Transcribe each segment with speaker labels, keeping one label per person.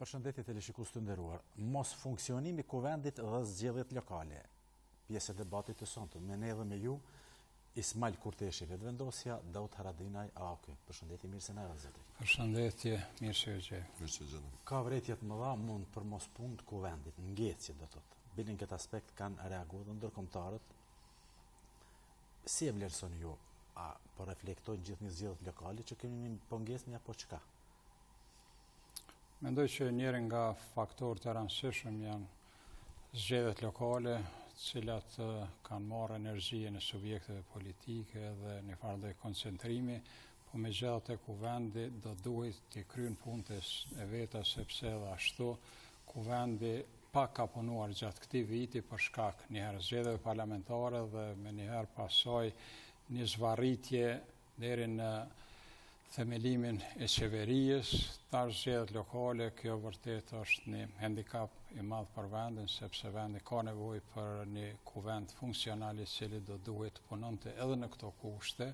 Speaker 1: Përshëndetje teleshikues të nderuar. Mos funksionimi Kuvendit dhe zgjedhjet lokale. Pjesë e debatit të sonte me ne dhe me ju, Ismail Kurteshi, vetëvendosja, Daud Haradinaj, AOK. Përshëndetje, mirë se na erdhët.
Speaker 2: Përshëndetje, mirë se u gjej.
Speaker 3: Mirë se gjendëm.
Speaker 1: Ka vërejtje të mëdha mund për mos punë të Kuvendit, ngjecje do thotë. Bilin këtë aspekt kanë reaguar dhe ndërkombëtarët. Si e vlerësoni ju? A po reflektojnë gjithë zgjedhjet lokale që kemi pengesë apo çka?
Speaker 2: Mendoj që njëri nga faktorët e rëndësishëm janë zgjedhjet lokale, të cilat kanë marrë energjinë e subjekteve politike dhe në farë lloj koncentrimi, po megjithatë Kuvendi do duhet të kryejë punët e veta sepse edhe ashtu Kuvendi pak ka punuar gjatë këtij viti për shkak njëherë zgjedhjeve parlamentare dhe me njëherë pasoj një zvarritje deri në themelimin e qeverisë, tash zgjedhjet lokale, kjo vërtet është një handicap i madh për vendin, sepse vendi ka nevojë për një kuvend funksional i cili do duhet të punonte edhe në këto kushte,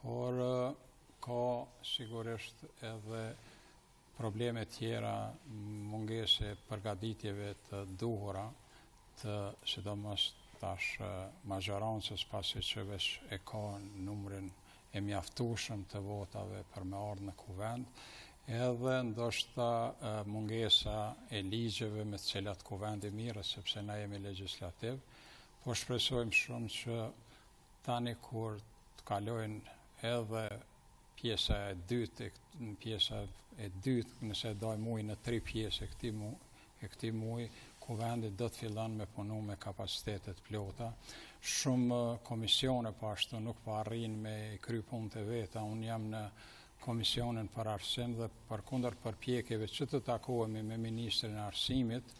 Speaker 2: por ka sigurisht edhe probleme tjera, mungese përgatitjeve të duhura, të sidomos tash majorancës pasi që veç e ka numrin e mjaftueshëm të votave për me ardhur në kuvend, edhe ndoshta mungesa e ligjeve me të cilat kuvendi mirë, sepse na jemi legjislativ, po shpresojmë shumë që tani kur të kalojnë edhe pjesa e dytë, nëse dojmë muj në 3 pjesë e këtij muji, Kuvendi do të fillon me punu me kapacitetet plota. Shumë komisione po ashtu nuk po arrin me kry punët e veta. Unë jam në komisionin për arsim dhe përkundër përpjekjeve që të takohemi me ministrin e arsimit,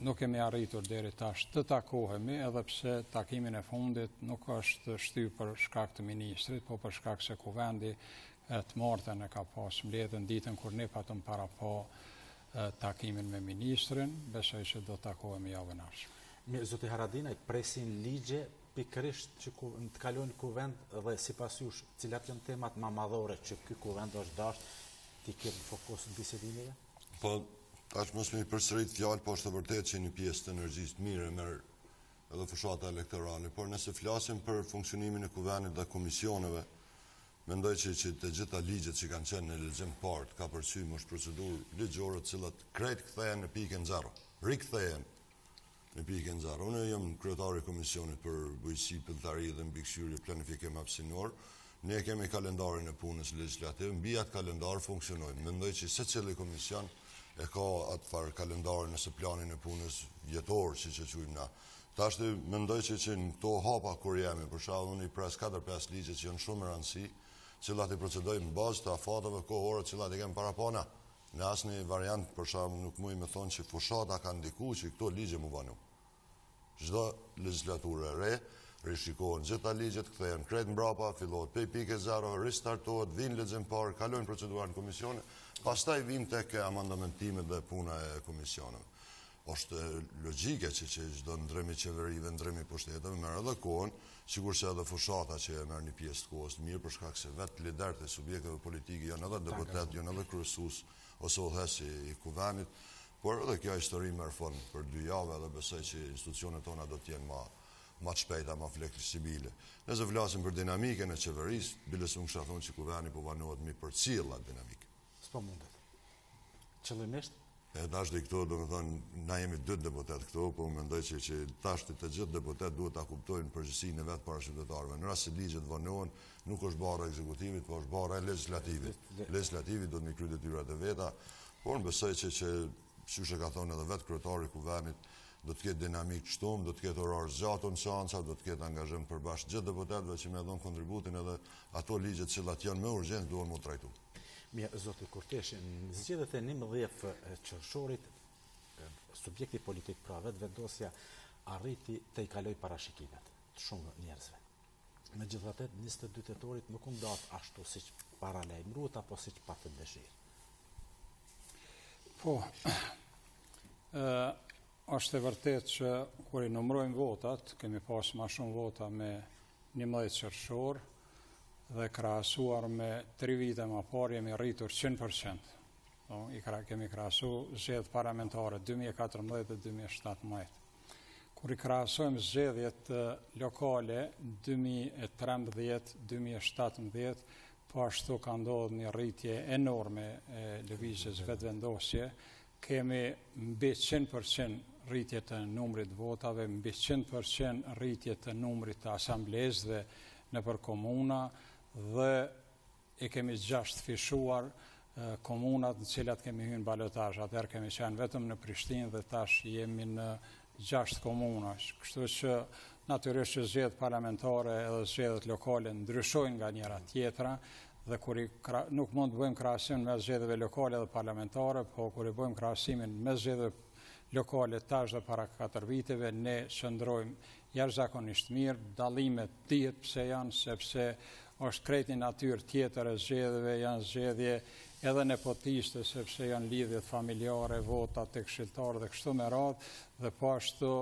Speaker 2: nuk kemi arritur deri tash të takohemi, edhe pse takimin e fundit nuk është shtyr për shkak të ministrit, po për shkak se Kuvendi të martën e ka pas mbledhën ditën kur ne patëm para po takimin me ministrin, besoj që do takohemi javën ardhshme.
Speaker 1: Mirë, zoti Haradinaj, presin ligje pikërisht që të kalojnë kuvend dhe sipas jush, cilat janë temat më madhore që ky kuvend është dashur t'i ketë fokus në bisedimeve?
Speaker 3: Po, tash mos më përsërit fjalë, po është vërtet që një pjesë të energjisë të mirë merr edhe fushata elektorale, por nëse flasim për funksionimin e kuvendit dhe komisioneve, mendoj që të gjitha ligjet që kanë qenë në lexim parë ka përsyem është procedurë ligjore të cilat krejt kthehen në pikën 0. Rikthehen në pikën 0. Unë jam kryetari i komisionit për bujqësi, pëlltari dhe mbikëqyrje planifikim hapësinor. Ne kemi kalendarin e punës legjislative, mbi atë kalendar funksionojmë. Mendoj që secili komision e ka atë farë kalendarin nëse planin e punës vjetor, siç e quajmë na. Tash mendoj që në këto hapa kur jemi, për shembull, unë i pres 4-5 ligje që janë shumë rëndësi, cilat i procedojmë në bazë të afateve kohore, cilat i kemi para pana. Në asnjë variant, për shembull, nuk muj me thonë që fushata ka ndikuar që këto ligje mu banu. Çdo legjislaturë e re, rishikohen gjitha ligjet, kthehen krejt mbrapa, fillohet prej pikë 0, ristartohet, vinë lexim parë, kalojnë procedurën në komisione, pastaj vijmë tek amandamentimet dhe puna e komisioneve. Është logjike që çdo ndrimi qeverive, ndrimi pushteteve merr edhe kohën, sigurisht edhe fushata që merr një pjesë të kohës mirë për shkak se vetë liderët e subjekteve politike janë edhe deputet, janë edhe kryesues ose udhëheqës i Kuvendit, por edhe kjo histori merr fund për 2 javë dhe besoj që institucionet tona do të jenë më të shpejta, më fleksibile. Nëse flasim për dinamikën e qeverisë, biles unë kisha thonë që Kuvendi po vanohet mi përcjell atë dinamikë.
Speaker 1: S'po mundet. Qëllimisht?
Speaker 3: Tash dhe këto, do me thonë, na jemi 2 deputet këto, po më mendoj që tash të gjithë deputet duhet ta kuptojnë përgjegjësinë e vetë para qytetarëve. Në rast se ligjet vanohen, nuk është bara e ekzekutivit, po është bara e legislativit. Legislativi do të mi kryej detyrat e veta, por në besoj që siç e ka thonë edhe vetë kryetari i Kuvendit, do të ketë dinamik të shtumë, do të ketë orar zgjatur në seanca, do të ketë angazhim përbashkë gjithë deputetëve që më dhon kontributin edhe ato ligje të cilat janë më urgjencë duhen më trajtuar.
Speaker 1: Mirë, zoti Kurteshi, në zgjedhjet e 19 qershorit, subjekti politik pra vetëvendosja arriti të i kaloj parashikimet të shumë njerëzve. Megjithatë, 22 tetorit nuk u ndat ashtu siç paralajmëruat apo siç patët dëshirë.
Speaker 2: Po, është e vërtet që kur i numrojmë votat, kemi pas ma shumë vota me 11 qershor dhe krahasuar me 3 vite më parë jemi rritur 100%. Kemi krahasu zgjedhjet parlamentare 2014 dhe 2017. Kur i krahasojmë zgjedhjet lokale 2013-2017, po ashtu ka ndodhur një rritje enorme e lëvizjes vetëvendosje. Kemi mbi 100% rritje të numrit votave, mbi 100% rritje të numrit të asamblezëve nëpër komuna dhe i kemi 6 fishuar komunat në cilat kemi hyrë në balotazh. Atëherë kemi qenë vetëm në Prishtinë dhe tash jemi në 6 komuna. Kështu që natyrisht që zgjedhjet parlamentare edhe zgjedhjet lokale ndryshojnë nga njëra tjetra dhe nuk mund të bëjmë krahasim mes zgjedhjeve lokale dhe parlamentare, po kur i bëjmë krahasimin mes zgjedhjeve lokale tash dhe para 4 viteve, ne qëndrojmë jashtëzakonisht mirë. Dallimet dihet pse janë, sepse është krejt një natyrë tjetër e zgjedhjeve, janë zgjedhje edhe nepotiste, sepse janë lidhjet familjare, vota të këshilltarë dhe kështu me radhë, dhe po ashtu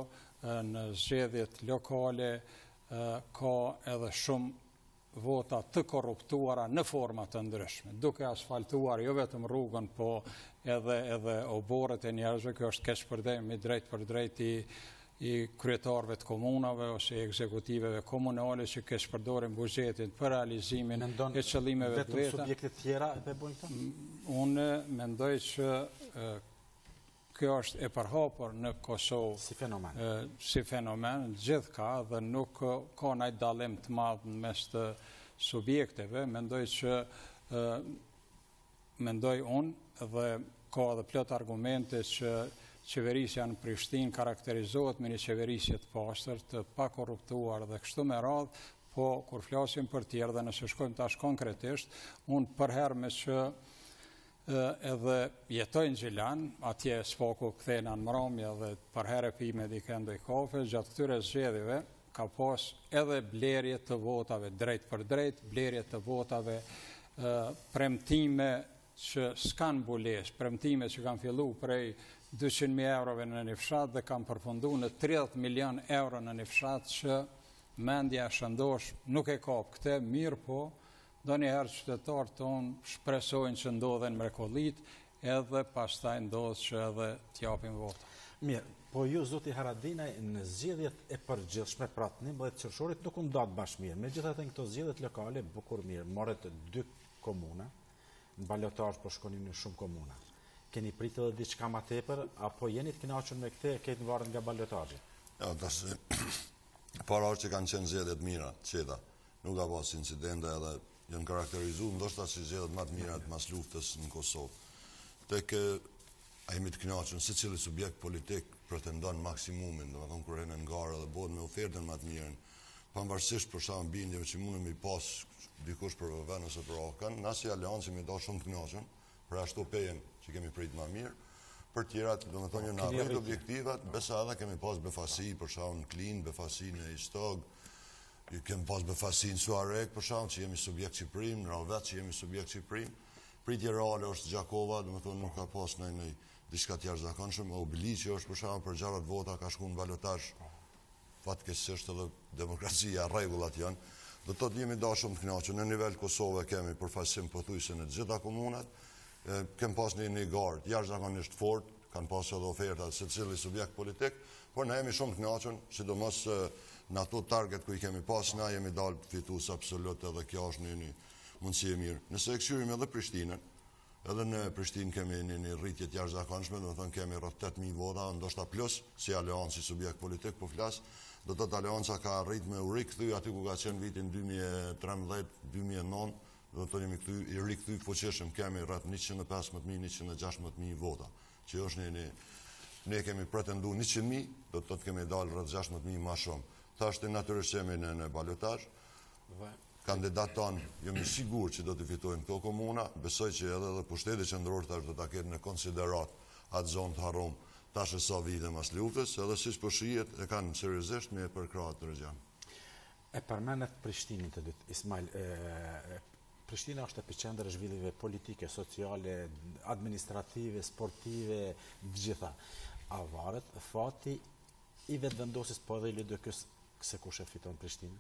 Speaker 2: në zgjedhjet lokale ka edhe shumë vota të korruptuara në forma të ndryshme, duke asfaltuar jo vetëm rrugën, po edhe oborret e njerëzve. Kjo është keqpërdorimi drejt për drejt i kryetarëve të komunave ose ekzekutiveve komunale që keqpërdorin buxhetin për realizimin e qëllimeve të veta.
Speaker 1: Vetëm subjekte tjera e bëjnë këtë?
Speaker 2: Unë mendoj që kjo është e përhapur në Kosovë si fenomen, gjithka, dhe nuk ka ndaj dallim të madh mes të subjekteve. Mendoj unë dhe ka edhe plot argumente që qeverisja në Prishtinë karakterizohet me një qeverisje të pastër, të pakorruptuar dhe kështu me radhë, po kur flasim për tjerë dhe nëse shkojmë tash konkretisht, unë përherme që edhe jetoj në Gjilan, atje s'paku kthena në mramje dhe për herë pi me dikën ndoj kafe, gjatë këtyre zgjedhjeve ka pas edhe blerje të votave drejt për drejt, blerje të votave, premtime që s'kan mbulesë, premtime që kanë fillu prej 200.000 eurove në një fshat dhe kanë përfundu në 30 milion euro në një fshat që mendja shëndosh nuk e kap këtë, mirë po, do njëherë qytetarët tonë shpresojnë që ndodhen mrekullit edhe pastaj ndodhë që edhe t'japin vota.
Speaker 1: Mirë, po ju zoti Haradinaj në zgjedhjet e përgjithshme pra të 11 qershorit nuk u ndatë bashkë mirë. Megjithatë në këto zgjedhjet lokale bukur mirë, morët 2 komuna, në balotazh po shkonin në shumë komuna. Keni pritur edhe diçka më tepër apo jeni të kënaqur me këtë, këtë varet nga balotazhi?
Speaker 3: Ja, tash para që kanë qenë zgjedhjet mira, qeta. Nuk ka pas incidente edhe janë karakterizuar ndoshta si zgjedhjet më të mira mas luftës në Kosovë. Tek jemi të kënaqur se cili subjekt politik pretendon maksimumin, domethënë kur në garë dhe bëhet me ofertën më të mirën, pavarësisht për shkak bindjeve që mundemi pas dikush për vend ose për okan, na si aleancë mi do shumë të kënaqur për ashtu pejen që kemi prit më mirë. Për tjerat, domethënë në arrit objektivat, besa edhe kemi pas befasi për shkak në Klin, befasi në Istog, kemi pas befasi në Suarek, për shkak që jemi subjekt Çiprim, në Ravet që jemi subjekt Çiprim. Pritje reale është Gjakova, domethënë nuk ka pas në diçka të jashtëzakonshme, Obiliçi është për shkak për gjarat vota ka shkuar në balotazh. Fatkeqësisht edhe demokracia, rregullat janë. Do të thotë jemi dashur të kënaqur. Në nivel Kosovë kemi përfaqësim pothuajse në të gjitha komunat. Kem pas një gardë jashtëzakonisht fort, kanë pas edhe oferta secili subjekt politik, por ne jemi shumë të kënaqur, sidomos në ato target ku i kemi pas, na jemi dalë fitues absolut edhe kjo është një mundësi e mirë. Nëse e këshyrim edhe Prishtinën, edhe në Prishtinë kemi një rritje të jashtëzakonshme, domethënë kemi rreth 8.000 vota, ndoshta plus si aleancë subjekt politik po flas, do të thotë aleanca ka arrit me u rikthy aty ku ka qenë vitin 2013-2009, do të thonë i rikthy fuqishëm, kemi rreth 115.000-116.000 vota, që është ne kemi pretendu 100.000, do të thotë kemi dalë rreth 16.000 më shumë. Tash natyrisht jemi në balotazh. Kandidat tanë jemi sigur që do të fitojnë këto komuna, besoj që edhe pushteti qendror tash do ta ketë në konsiderat atë zonë të harrum tash e sa vite mas luftës, edhe siç po shihet e kanë seriozisht me përkrahët të regjan.
Speaker 1: E përmendet Prishtinën të dytë, Ismail. Prishtina është epicentër e zhvillimeve politike, sociale, administrative, sportive, të gjitha. a varet fati i vetëvendosis, po edhe i LDK-s se kush e fiton Prishtinë?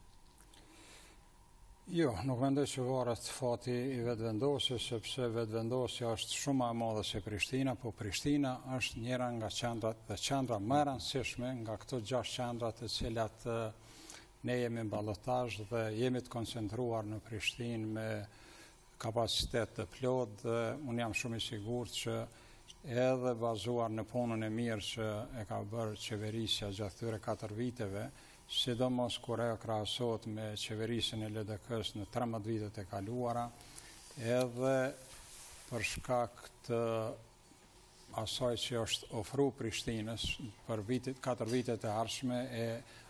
Speaker 2: Jo, nuk mendoj që varet fati i vetëvendosjes, sepse vetëvendosja është shumë më e madhe se Prishtina, po Prishtina është njëra nga qendrat dhe qendra më e rëndësishme nga këto 6 qendra të cilat ne jemi në ballotazh dhe jemi të koncentruar në Prishtinë me kapacitet të plot dhe unë jam shumë i sigurt që edhe bazuar në punën e mirë që e ka bërë qeverisja gjatë këtyre 4 viteve, sidomos kur ajo krahasohet me qeverisjen e LDK-s në 13 vitet e kaluara, edhe për shkak të asaj që është ofruar Prishtinës për 4 vitet e ardhshme,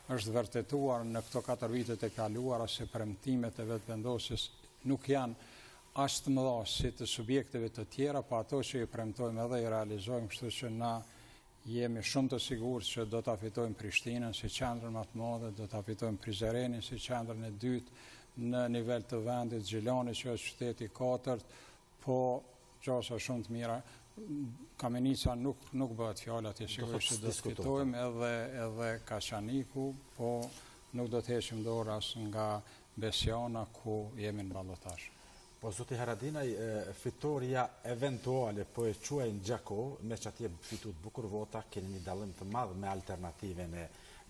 Speaker 2: është vërtetuar në këto 4 vitet e kaluara se premtimet e vetëvendosjes nuk janë aq të mëdha si të subjekteve të tjera, pa ato që i premtojmë edhe i realizojmë, kështu që na jemi shumë të sigurt që do ta fitojmë Prishtinën si qendrën më të madhe, do ta fitojmë Prizrenin si qendrën e dytë në nivel të vendit, Xhilani që është qyteti i 4, po gjasa shumë të mira. Kamenica nuk bëhet fjalë atje, sigurisht që do të fitojmë edhe Kaçaniku, po nuk do të heqim dorë as nga Besiana ku jemi në ballotazh.
Speaker 1: Po zoti Haradinaj, fitoria eventuale po e quajnë Gjakov, me që atje fitu të bukur vota, keni një dallim të madh me alternativën e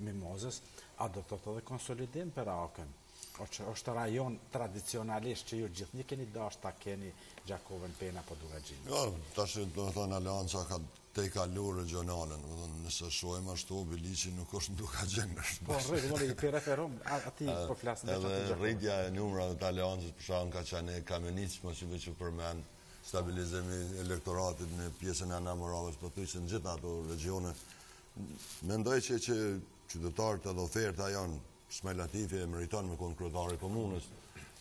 Speaker 1: Mimozës, a do të thotë edhe konsolidim për AOK-n? Është rajon tradicionalisht që ju gjithnjë keni dashur ta keni Gjakovën, Pena apo Dugagjinë?
Speaker 3: Jo, tash do të thonë Alianca ka te i kalu regionale, nëse shohim ashtu, Biliqi nuk është në Dugagjinë.
Speaker 1: Po, rregull, i preferom, ati po flasim me çfarë.
Speaker 3: Edhe rritja e numrave të Aliancës, për shkak Kaçanik, Kamenic, mos i që përmend stabilizimi elektoratit në pjesën e Anamoravës, pothuajse në gjitha ato regione. Mendoj që qytetarët edhe oferta janë Smaj Latifi e meriton me konë kryetari i komunës,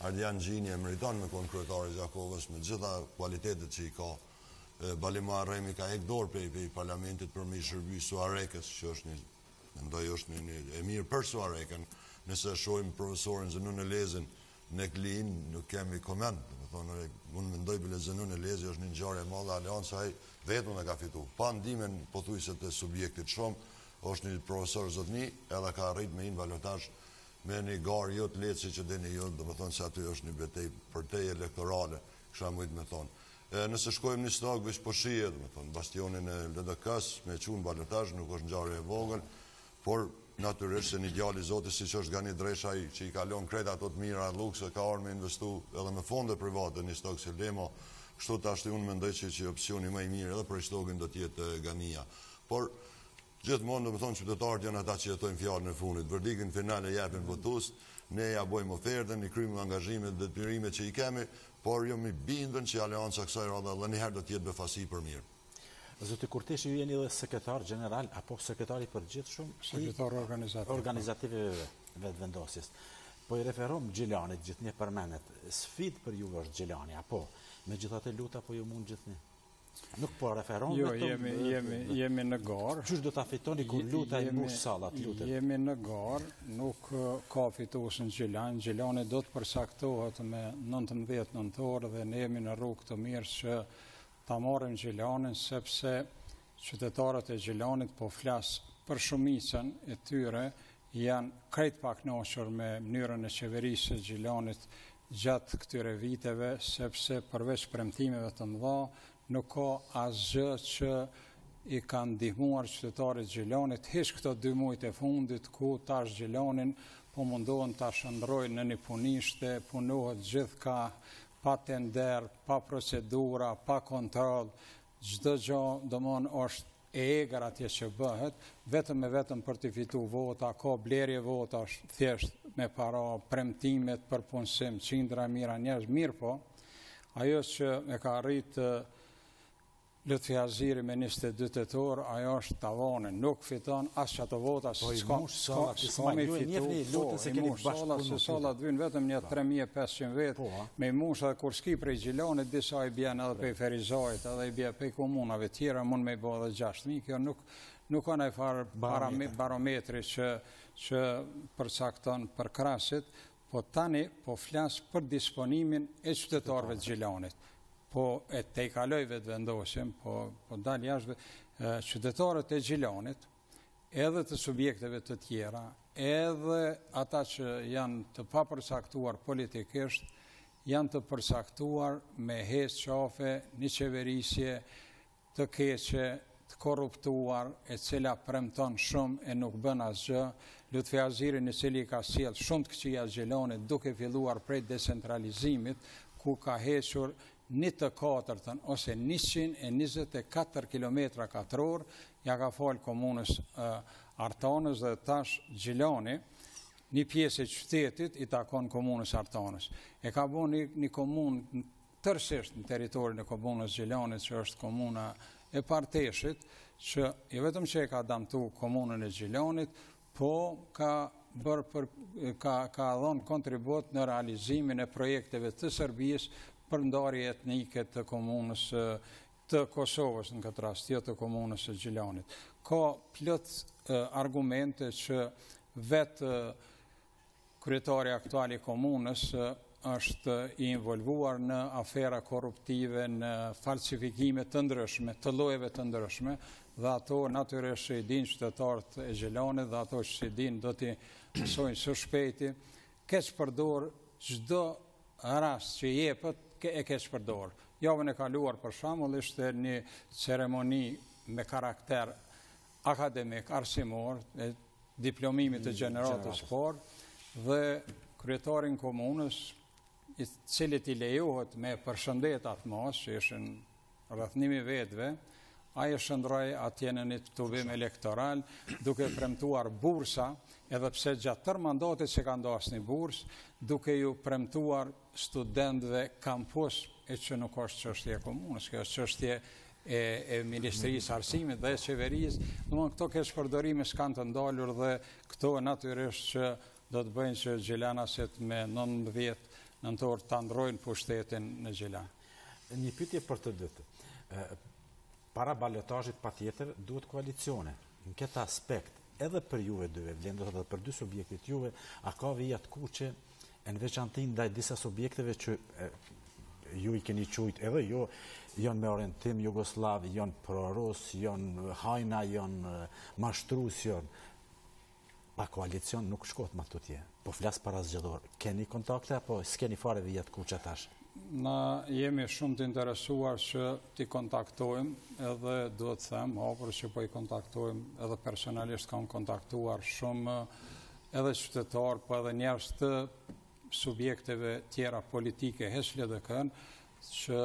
Speaker 3: Ardian Gjini e meriton me konë kryetari i Gjakovës, me gjitha kualitetet që i ka. Balima Remi ka hek dorë prej parlamentit për me i shërby Suarekës, që është mendoj është një e mirë për Suarekën. Nëse shohim profesorin Zënun e Lezin në Klin, nuk kemi koment. Unë mendoj bile Zënun e Lezi është një ngjarje e madhe, Alianca ai vetëm e ka fitu. Pa ndimen pothuajse të subjektit shumë, është një profesor zotni, edhe ka arrit me një balotazh me një garë jo të lehtë siç e dini ju, do të thonë se aty është një betejë përtej elektorale, kisha mujt me thonë. Nëse shkojmë një stag veç po shihet, do të thonë, bastionin e LDK-s me çun balotazh nuk është ngjarje e vogël, por natyrisht se një djalë i Zotit siç është Gani Dresha që i kalon krejt ato të mira lukse ka ardhur me investu edhe me fonde private në stag Selemo, kështu tash unë mendoj që opsioni më i mirë edhe për stogin do të jetë Gania. Por gjithmonë do të thonë qytetarët janë ata që jetojnë fjalën e fundit. Verdiktin final e japin votues, ne ja bojmë ofertën, i kryjmë angazhimet dhe detyrimet që i kemi, por jo mi bindën që Alianca kësaj radhe edhe një herë do të jetë befasi për mirë.
Speaker 1: Zoti Kurteshi, ju jeni edhe sekretar general apo sekretar i përgjithshëm?
Speaker 2: Sekretar organizativ
Speaker 1: i vetëvendosjes. Po i referom Gjilanit, gjithnjë përmendet. Sfidë për ju është Gjilani, apo megjithatë luta po ju mund gjithnjë? Nuk po referon
Speaker 2: vetëm. Jo, jemi në garë.
Speaker 1: Çu do ta fitoni kur luta i mbush sallat, lutet?
Speaker 2: Jemi në garë, nuk ka fitues në Gjilan. Gjilani do të përcaktohet me 19 nëntor dhe ne jemi në rrugë të mirë që ta marrim Gjilanin, sepse qytetarët e Gjilanit po flas për shumicën e tyre janë krejt pakënaqur me mënyrën e qeverisë së Gjilanit gjatë këtyre viteve, sepse përveç premtimeve të mëdha nuk ka asgjë që i kanë ndihmuar qytetarët Gjilanit, hiç këto 2 muajt e fundit ku tash Gjilanin po mundohen ta shndrojnë në një punishte, punohet gjithka pa tender, pa procedura, pa kontroll, çdo gjë domon është e egër atje që bëhet, vetëm për të fituar vota, ka blerje vota, thjesht me para, premtimet për punësim, qindra mira njerëz, mirë po, ajo që e ka arritë Lutfi Aziri me 22 tetor, ajo është tavane, nuk fiton as çato vota, s'ka me fitu, se sallat vynë vetëm një 3500 vetë, me mush edhe kur s'ki prej Gjilanit, disa i bjen edhe prej Ferizajt, edhe i bjen prej komunave tjera, mund me i bo edhe 6.000, kjo nuk ka nëjë farë barometri që përcakton për krasit, po tani po flas për disponimin e qytetarëve të Gjilanit. Po e te i kaloj vetëvendosjen, po dal jashtë, qytetarët e Gjilanit, edhe të subjekteve të tjera, edhe ata që janë të papërcaktuar politikisht, janë të përcaktuar me hes qafe, një qeverisje të keqe, të korruptuar, e cila premton shumë e nuk bën asgjë. Lutfi Azirin, i cili ka sjell shumë të këqija Gjilanit, duke filluar prej decentralizimit, ku ka hequr 1/4 ose 124 kilometra katror, ja ka falë komunës Artanës dhe tash Gjilani, një pjesë e qytetit i takon komunës Artanës. E ka bo një komunë tërësisht në teritorin e komunës Gjilanit, që është komuna e Parteshit, që i vetëm që e ka damtu komunën e Gjilanit, po ka dhënë kontribut në realizimin e projekteve të Serbisë për ndarje etnike të komunës të Kosovës, në këtë rast, jo të komunës së Gjilanit. Ka plot argumente që vetë kryetari aktuali komunës është i involvuar në afera korruptive, në falsifikime të ndryshme, të llojeve të ndryshme, dhe ato natyrisht që i din qytetarët e Gjilanit, dhe ato që i din do t'i mësojnë së shpejti, keq përdor çdo rast që jepet, e keq përdor. Javën e kaluar për shembull ishte një ceremoni me karakter akademik, arsimor, e diplomimit të gjeneratës parë, dhe kryetarin komunës, i cilit i lejohet me përshëndet atë mas, që ishin rrethënimi vetëve, ai e shndroi atje në një tubim elektoral, duke premtuar bursa, edhe pse gjatë tërë mandatit që ka ndasë një bursë, duke ju premtuar studentëve kampus, e që nuk është çështje e komunës, kjo është çështje e Ministrisë Arsimit dhe e qeverisë. Domthonë këto keqpërdorime s'kan të ndalur dhe këto natyrisht që do të bëjnë që gjilanasit me 19 nëntor të ndrojnë pushtetin në Gjilan.
Speaker 1: Një pyetje për të dytë. Para balotazhit patjetër duhet koalicione. Në këtë aspekt, edhe për juve dyve, vlen edhe për dy subjektit juve, a ka vija të kuqe në veçantë ndaj disa subjekteve që ju i keni quajt edhe jo, janë me orientim jugoslav, janë prorus, janë hajna, janë mashtrus, janë. Pa koalicion nuk shkot ma tutje, po flas para zgjedhor. Keni kontakte apo s'keni fare vija të kuqe tash?
Speaker 2: Na jemi shumë të interesuar që t'i kontaktojmë, edhe duhet të them, hapur që po i kontaktojmë, edhe personalisht kam kontaktuar shumë edhe qytetar, po edhe njerëz të subjekteve tjera politike HSLDK-n, që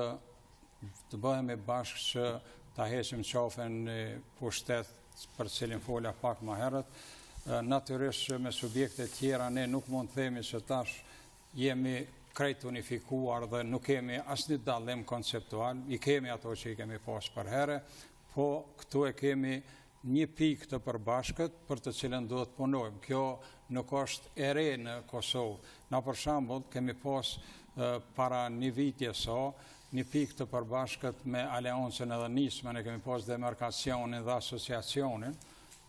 Speaker 2: të bëhemi bashkë që ta heqim qafen në pushtet për cilin fola pak më herët. Natyrisht që me subjekte tjera ne nuk mund të themi që tash jemi krejt unifikuar dhe nuk kemi asnjë dallim konceptual, i kemi ato që i kemi pas për herë, po këtu e kemi një pikë të përbashkët për të cilën duhet punojmë. Kjo nuk është e re në Kosovë. Na për shembull kemi pas para një vitje një pikë të përbashkët me aleancën edhe nismën, e kemi pas demarkacionin dhe asociacionin.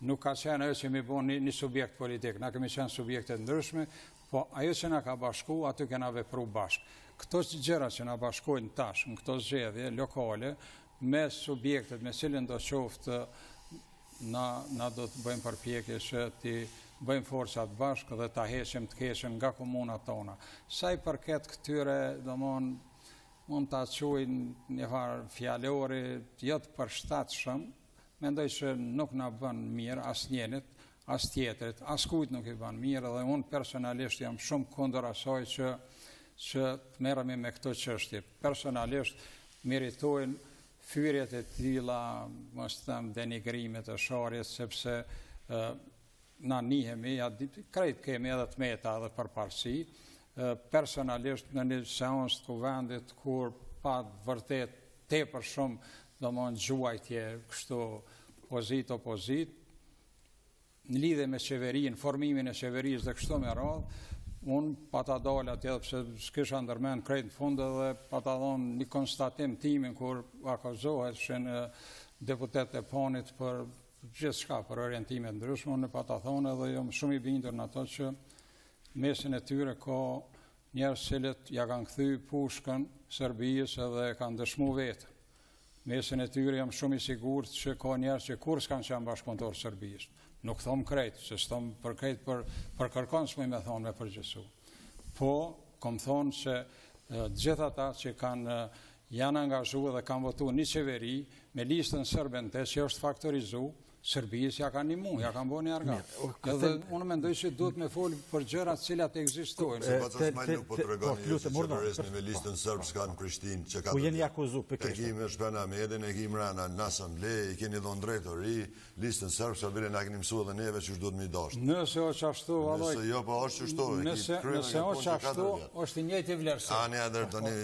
Speaker 2: Nuk ka qenë ajo që mi bon një subjekt politik, na kemi qenë subjekte ndryshme, po ajo që na ka bashku, aty kena vepru bashkë. Këto gjëra që na bashkojnë tash, në këto zgjedhje lokale, me subjektet, me cilin do qoftë, na do të bëjmë përpjekje që ti bëjmë forcat bashkë dhe ta heqim të keqen nga komunat tona. Sa i përket këtyre, mund ta quajnë një farë fjalori, jo të përshtatshëm, mendoj që nuk na bën mirë as njenit, as tjetrit, as kujt nuk i bën mirë, dhe unë personalisht jam shumë kundër asaj që të merremi me këto çështje. Personalisht meritojnë fyrjet e tilla, mos them denigrimet e sharjes, sepse na njihemi, krejt kemi edhe të meta edhe përparësi. Personalisht në një seancë të Kuvendit, kur pa vërtet tepër shumë domthonjë gjuajtje, kështu opozit, në lidhje me qeverinë, formimin e qeverisë dhe kështu me radhë, unë pa ta dalë atje, pse s'kisha ndërmend krejt në fund, edhe pa ta dhënë një konstatim timin kur akuzohet që në deputet e panit për gjithçka, për orientime ndryshme, unë pa ta thonë edhe jam shumë i bindur në ato që mesin e tyre ka njerëz cilët ja kanë kthy pushkën Serbisë edhe kanë dëshmu vetë. mesin e tyre jam shumë i sigurt që ka njerëz që kur s'kan qenë bashkëpunëtor Serbisë. Nuk thom krejt, se s'thom për krejt për kërkon s'më me thonë me përgjësu. Po, kom thonë që gjithë ata që janë angazhu dhe kanë votu një qeveri me listën sërbente që është faktorizu, Serbisë ja kanë nimu, ja kanë bo një argat. Edhe unë mendoj që duhet me folë për gjërat cilat ekzistojnë.
Speaker 3: Se pa që nuk po të regoni ju se që përresni me listën sërbë s'ka në Prishtinë, që ka të e kime Shpena Medin, e kime rana në asamblej, i keni dhonë drejtori, listën sërbë, sa bire nga keni mësu dhe neve që është duhet me i dashtë.
Speaker 2: Nëse o që ashtu, valoj.
Speaker 3: Nëse jo, pa është që shtu.
Speaker 2: Nëse o që ashtu, është i njëjti vlerësim.
Speaker 3: A, një adër të një,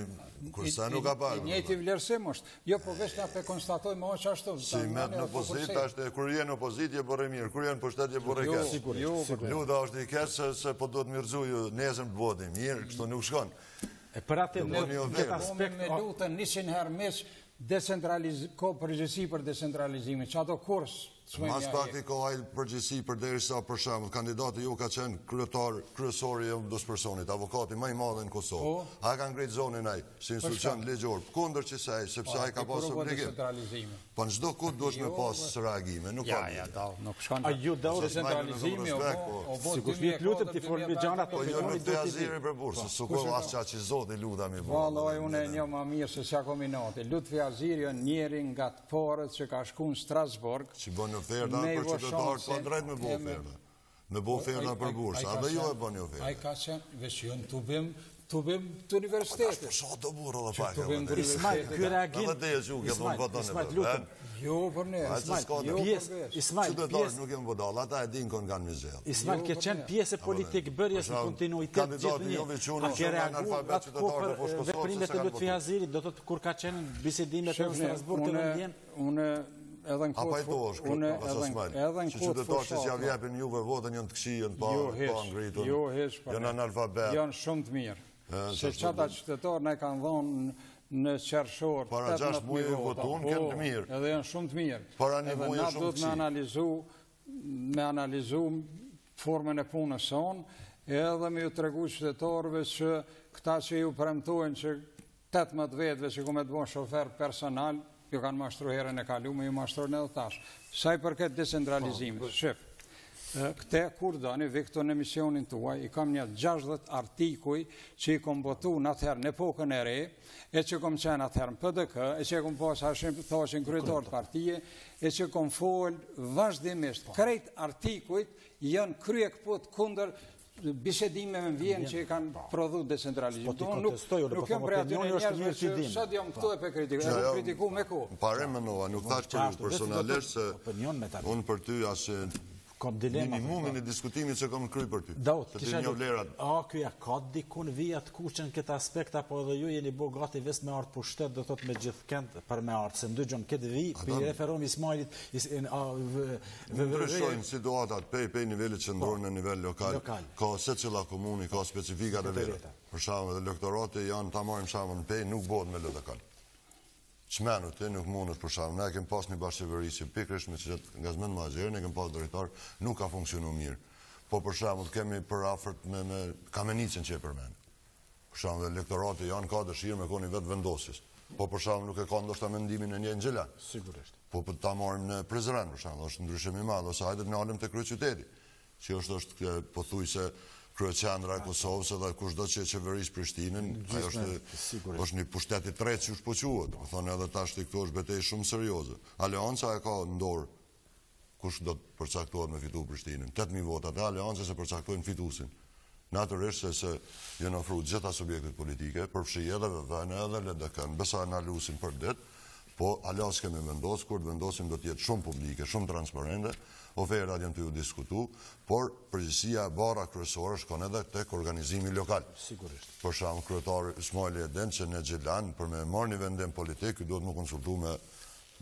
Speaker 3: kursa nuk ka parë.
Speaker 2: I njëjti vlerësim është. Jo, po veç nga pe konstatojmë o që ashtu.
Speaker 3: Si met në opozit, kur jenë opozit, je bore mirë, kur jenë pushtet, je bore kesh. Luda është i kesh, se po do të mirëzu ju nezëm të bodi mirë, kështu nuk shkon.
Speaker 1: Për atë në këtë aspekt...
Speaker 2: Me lutën 100 herë mes, ko përgjësi për decentralizimin, që ato kurs...
Speaker 3: Mas pak i ka ajlë përgjësi për deri sa për shemë, kandidati ju ka qenë kryesori e dos personit, avokati maj madhe në Kosovë. A ka ngritë zonin aj, si institucion legjor, kondër që sej, sepse aj ka pas obligim. Po në çdo kut duhet me pas reagime, nuk ka mirë.
Speaker 2: A ju da decentralizimi,
Speaker 1: sigurisht një lutëm të formi gjana të
Speaker 3: po jo në të aziri për bursë, su ko asë qa që zoti luta mi bërë.
Speaker 2: Valoj, unë e një ma mirë se s'ja kombinati. Lutfi Aziri është njeri nga të porët që ka shku në Strasburg.
Speaker 3: Oferta për qytetarët pa drejt me bo oferta. Me bo oferta për bursë, a dhe jo e bo një oferta.
Speaker 2: A i ka qenë, veç jo në të bim të universitetit.
Speaker 3: Për sa të burë dhe pak.
Speaker 1: Ismail, kjo reagim...
Speaker 3: Edhe dhe e që u këtë më vëtën e për.
Speaker 2: Jo, për ne.
Speaker 3: Ismail, qytetarët nuk jemë vëdall, ata e din kënë kanë mizell.
Speaker 1: Ismail, ke qenë pjesë politikë bërjes në kontinuitet gjithë një. A ke reagu atë po për veprimet e Lutfi Azirit, do të të kur ka qenë bisedimet në Strasburg të vendjen?
Speaker 3: Apa i to është, që qytetarë që s'ja vjepin juve votën janë të kësijën, pa ngritun, janë analfabet.
Speaker 2: Janë shumë të mirë. Se qata qytetarë ne kanë dhonë në qershor,
Speaker 3: para 6 muaj votun, kënë të mirë.
Speaker 2: Edhe janë shumë të mirë.
Speaker 3: Para një muaj shumë të
Speaker 2: kësi. Me analizu formën e punës sonë, edhe me ju tregu qytetarëve që këta që ju premtojnë që 18 vetëve që ku me të bon shofer personal, ju kanë mashtru herën e kalu, me ju mashtruar në edhe tash. Sa i përket decentralizimit, shif, këte kur dani, vikto në emisionin tuaj, i kam një 60 artikuj që i kom botu në atëherë në epokën e re, e që kom qenë atëherë në PDK, e që kom pas thashin kryetar të partije, e që kom folë vazhdimisht. Krejt artikujt janë krye këput kunder bisedime me vjen që i kanë prodhu decentralizim. Nuk jem prej aty në njerëzve që sot jam këtu e pe kritiku. E nuk kritiku me ko.
Speaker 3: Pare më nova, nuk thash për personalisht se unë për ty asë minimumin e diskutimit që kom kry për ty. Se ti një vlerat.
Speaker 1: A, kjoja, ka dikun vijat kuqen këtë aspekt, apo edhe ju jeni bo gati ves me artë për shtetë, do thot me gjithë kënd për me artë, se ndëgjën këtë vi, për i referom Ismailit.
Speaker 3: Ndryshojnë situatat, pej nivellit që ndorë në nivel lokal, ka se cila komuni, ka specifikat e vetë. Për shamë dhe lektorate janë, ta marim shamë në pej, nuk bodë me lokal. Qmenu të nuk mund është për shamë, ne kem pas një bashkëqeverisi pikrish me që nga zmen ma gjerë, ne kem pas drejtar, nuk ka funksionu mirë. Po për shamë të kemi për afert me kamenicën që e përmenë. Për shamë dhe lektorati janë ka dëshirë me koni vetë vendosis. Po për shamë nuk e ka ndoshta mendimin e një në gjela.
Speaker 1: Sigurisht.
Speaker 3: Po për ta marim në Prizren, për shamë, është ndryshim i madhë, ose hajde të nalim të kryeqyteti, që është pothuj se kryeqendra e Kosovës edhe kushdo që qeverisë Prishtinën, ajo është një pushtet i tretë që është po quhet. Do thonë edhe tash ti këto është betejë shumë serioze. Aleanca e ka në dorë kush do të përcaktohet me fitu Prishtinën. 8000 votat e aleancës se përcaktojnë fituesin. Natyrisht se janë ofruar gjitha subjektet politike, përfshi edhe VVN edhe LDK-n, besa analusin për ditë, po alas kemi vendosur, kur vendosim do të jetë shumë publike, shumë transparente, ofertat janë të ju diskutu, por përgjësia e bara kryesore shkon edhe tek organizimi lokal.
Speaker 1: Sigurisht.
Speaker 3: Për shkak kryetari Ismaili e den që në Xhelan për me marrë një vendim politik, duhet më konsultu me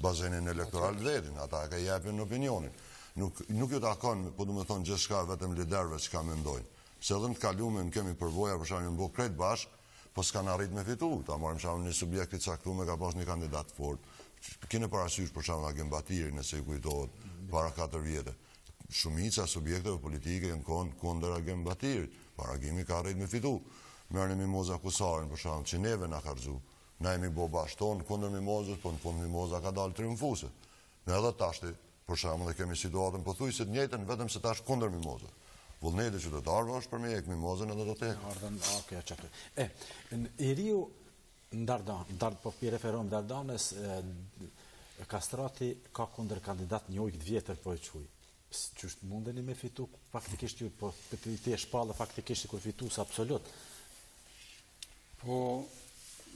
Speaker 3: bazenin elektoral vetin, ata ka japin opinionin. Nuk ju takon, po du me thonë gjithçka vetëm liderëve që ka mendojnë. Se edhe në të kalumen kemi përvoja për shkak një krejt bashk, po s'kan arrit me fitu. Ta marim shkak një subjekti caktuar ka pas një kandidat fort. Kene parasysh për shkak Agenbatiri nëse i kujtohet para 4 vjetë. Shumica subjekteve politike janë kundër Agenbatirit. Paragimi ka arrit me fitu. Merrni Mimoza Kusarin për shkak që neve na ka rrezu. Na jemi bo bashton kundër Mimozës, po në fund Mimoza ka dalë triumfuse. Ne edhe tashti, për shembull, kemi situatën pothuajse të njëjtën, vetëm se tash kundër Mimozës. Vullneti qytetarëve është për me jek Mimozën edhe do të jek.
Speaker 1: I riu po pi referon Dardanës, Kastrati ka kundër kandidat një ujtë vjetër po e quj. Qështë mundeni me fitu faktikisht ju, po ti e shpallë faktikisht kur fitu së absolut?
Speaker 2: Po,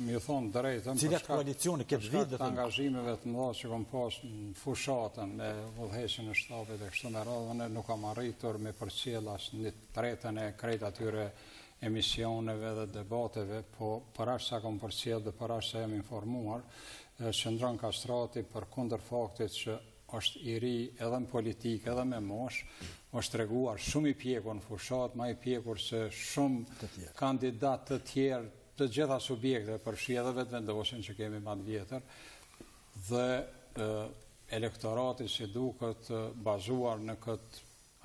Speaker 2: mi thonë drejtën,
Speaker 1: cilat koalicioni këtë vit
Speaker 2: të angazhimeve të mëdha që kom pas në fushatën e udhëheqjen e shtabit e kështu me radhë, ne nuk kam arritur me përcjell as një tretën e krejt atyre emisioneve dhe debateve, po për aq sa kom përcjell dhe për aq sa jam informuar, qëndron Kastrati për kundër faktit që është i ri edhe në politikë edhe me mosh, është treguar shumë i pjekur në fushat, ma i pjekur se shumë kandidat të tjerë të gjitha subjekte përfshi edhe vetë vendosin që kemi më të vjetër, dhe elektorati si duket bazuar në këtë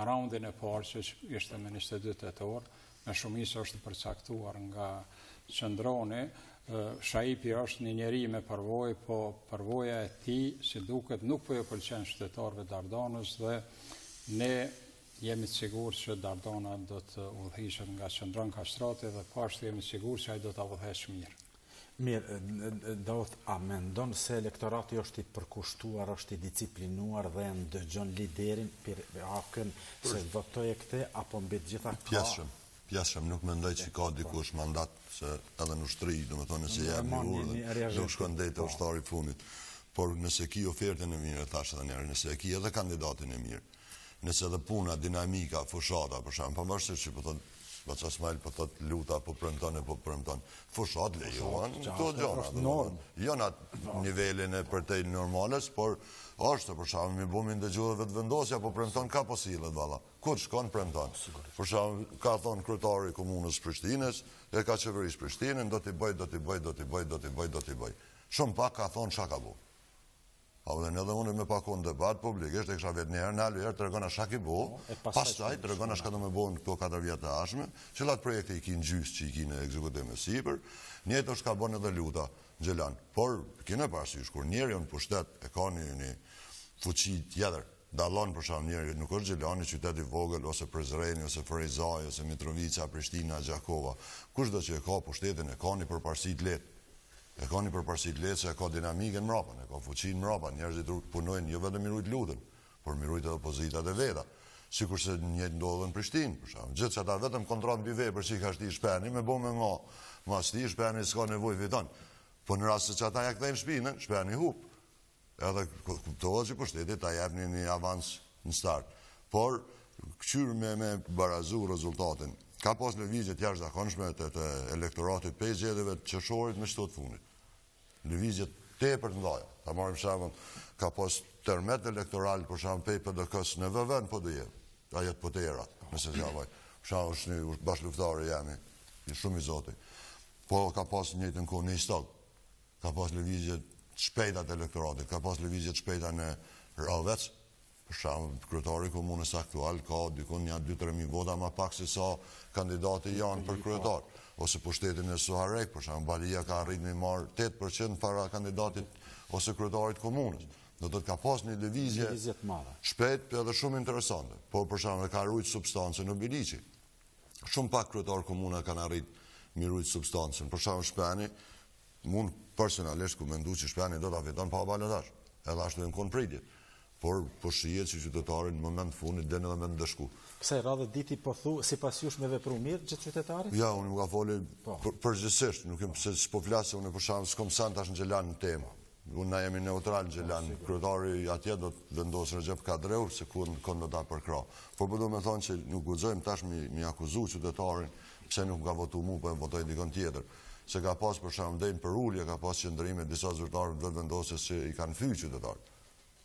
Speaker 2: raundin e parë që ishte me 22 tetor, me shumicë është përcaktuar nga qëndroni. Shaipi është një njeri me përvojë, po përvoja e tij si duket nuk po ju pëlqen qytetarëve Dardanës dhe ne jemi të sigurt që Dardana do të udhëhiqet nga qendron Kastrati dhe pashtu jemi të sigurt që ai do ta udhëheqë mirë.
Speaker 1: Mirë, a mendon se elektorati është i përkushtuar, është i disiplinuar dhe ndëgjon liderin për hakën se votojë këtë apo mbi të gjitha ka?
Speaker 3: Pjesëm, nuk mendoj që ka dikush mandat se edhe në ushtri, do me thonë se jam një urë, nuk shkon dejtë e ushtari funit. Por nëse ki ofertën e mirë, thash edhe njerë, nëse ki edhe kandidatin e mirë, nëse edhe puna, dinamika, fushata, për shumë, pavarësisht që po thotë, Bacasmajl po thotë luta, po premton, fushat lejohen, këto gjona. Jo në nivelin e përtej normales, por është, për shumë, mi bumi ndëgju dhe vetë vendosja, po premton ka posilet, vala. Kur shkon premton? Për shumë, ka thonë kryetari i komunës Prishtinës, e ka qeverisë Prishtinën, do t'i bëj. Shumë pak ka thonë qa ka bu. Edhe unë me pakon debat publikisht, e kësha vetë njerë, në alë herë të regona shak i bo, pastaj të regona shka do me bo në këto 4 vjetë të ashme, që latë projekte i kinë gjysë që i kinë ekzekutim e sipër, njëtë është ka bon edhe luta në Gjelan. Por, kine parasysh, kur njerë jo në pushtet e ka një fuqi tjetër, dalon për shumë njerë, nuk është Gjelani, qyteti vogël, ose Prezreni, ose Frejzaj, ose Mitrovica, Prishtina, Gjakova, kush do që e ka pushtetin, e ka një përparsit letë. E ka një përparsit letë se e ka dinamikën mrapa, e ka fuqin mrapa, njerëzit punojnë jo vetëm mirujt lutën, por mirujt edhe pozitat e veta. Sikur se njëtë ndodhën Prishtinë, për shumë. Gjithë që ata vetëm kontrat mbi vepër që i ka shti shpeni, me bo me nga, ma shti shpeni s'ka nevoj fiton. Po në rrasë që ata ja këthejnë shpinën, shpeni hup. Edhe kuptohet që pushtetit ta jep një avans në start. Por, këqyrë me barazu rezultatin, ka pas lëvizjet jashtëzakonshme të elektoratit pe zgjedhjeve të qershorit me çdo të fundit. Lëvizjet tepër të mëdha. Ta marrim shembull, ka pas tërmet elektoral për shembull pe PDK-s në VVN po do jetë. Ajo po të era, nëse ja vaj. Për shembull, është një bashkëluftari jemi, i shumë i zoti. Po ka pas në njëjtën kohë në Istog. Ka pas lëvizje të shpejta të elektoratit, ka pas lëvizje të shpejta në Rallvec. Për shumë, kryetari komunës aktual ka dikun një 2-3 vota ma pak se sa kandidati janë për kryetar. Ose pushtetin e Suharek, për shumë, Balia ka arrit me marë 8% para kandidatit ose kryetarit komunës. Do të ka pas një lëvizje shpejt edhe shumë interesante. Por për shumë, ka rrujt substancën në Biliqi. Shumë pak kryetar komuna kanë arrit mi rrujt substancën. Për shumë, Shpeni, mund personalisht ku mendu që Shpeni do të fiton pa balotash. Edhe ashtu e në konë pritjet. Por po shihet që qytetarin në moment fundit den edhe me ndëshku.
Speaker 1: Kësaj radhe diti po thu, si pas jush me vepru mirë gjithë qytetarit?
Speaker 3: Ja, unë më ka foli përgjithsisht, nuk jem se s'po flasë, unë për shkak s'kom sant tash në Gjelan në temë. Unë na jemi neutral në Gjelan, kryetari atje do të vendosë Recep Kadreur se ku do ta përkra. Por po do me thonë që nuk guxojmë tash mi akuzu qytetarin pse nuk ka votu mu, po e votoj dikon tjetër. Se ka pas për shkak ndejnë për ulje, ka pas qëndrime disa zyrtarë do të vendosë se i kanë fyer qytetarit.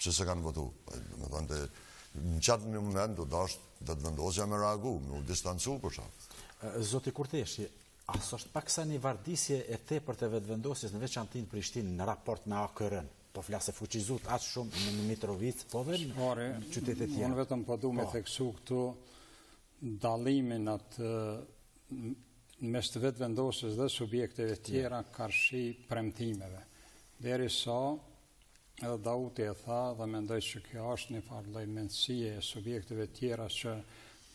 Speaker 3: Pse se kanë votu. Në qatë një moment do të vendosja me reagu, me u distancu për shumë.
Speaker 1: Zoti Kurteshi, asë është paksa një vardisje e tepër të vetëvendosjes në veçantin Prishtinë në raport me AKR-n? Po flasë fuqizut atë shumë në Mitrovic, po dhe në qytetet tjera.
Speaker 2: Unë vetëm po du me theksu këtu dalimin atë mes të vetëvendosjes dhe subjekteve tjera karshi premtimeve. Derisa edhe Dauti e tha dhe mendoj që kjo është një farë lloj mendësie e subjekteve tjera që